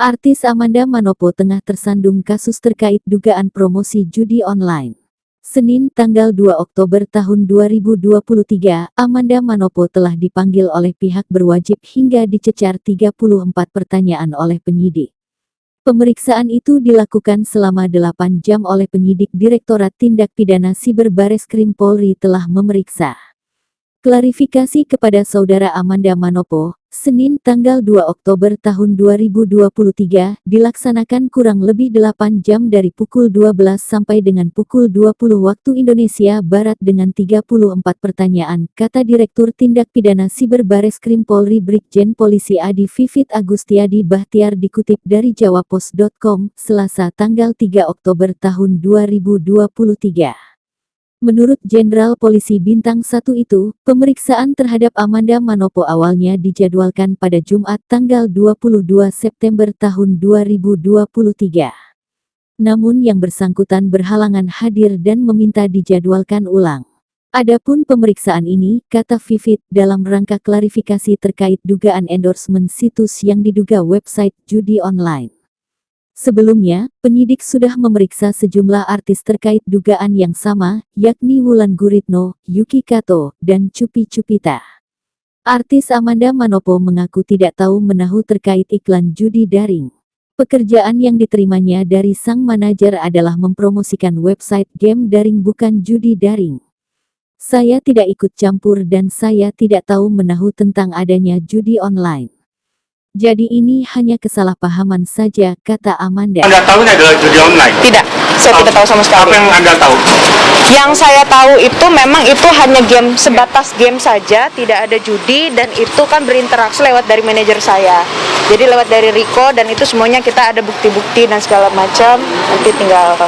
Artis Amanda Manopo tengah tersandung kasus terkait dugaan promosi judi online. Senin tanggal 2 Oktober tahun 2023, Amanda Manopo telah dipanggil oleh pihak berwajib hingga dicecar 34 pertanyaan oleh penyidik. Pemeriksaan itu dilakukan selama 8 jam oleh penyidik Direktorat Tindak Pidana Siber Bareskrim Polri telah memeriksa. Klarifikasi kepada saudara Amanda Manopo, Senin tanggal 2 Oktober tahun 2023, dilaksanakan kurang lebih 8 jam dari pukul 12 sampai dengan pukul 20 waktu Indonesia Barat dengan 34 pertanyaan, kata Direktur Tindak Pidana Siber Bareskrim Polri Brigjen Polisi Adi Vivit Agustiadi Bahtiar dikutip dari jawapos.com, Selasa tanggal 3 Oktober tahun 2023. Menurut Jenderal Polisi Bintang 1 itu, pemeriksaan terhadap Amanda Manopo awalnya dijadwalkan pada Jumat tanggal 22 September tahun 2023. Namun yang bersangkutan berhalangan hadir dan meminta dijadwalkan ulang. Adapun pemeriksaan ini, kata Vivit, dalam rangka klarifikasi terkait dugaan endorsement situs yang diduga website judi online. Sebelumnya, penyidik sudah memeriksa sejumlah artis terkait dugaan yang sama, yakni Wulan Guritno, Yuki Kato, dan Cupi Cupita. Artis Amanda Manopo mengaku tidak tahu menahu terkait iklan judi daring. Pekerjaan yang diterimanya dari sang manajer adalah mempromosikan website game daring bukan judi daring. Saya tidak ikut campur dan saya tidak tahu menahu tentang adanya judi online. Jadi ini hanya kesalahpahaman saja, kata Amanda. Anda tahu ini adalah judi online? Tidak, saya tidak tahu sama sekali. Apa yang Anda tahu? Yang saya tahu itu memang itu hanya game, sebatas game saja, tidak ada judi, dan itu kan berinteraksi lewat dari manajer saya. Jadi lewat dari Riko, dan itu semuanya kita ada bukti-bukti dan segala macam, nanti tinggal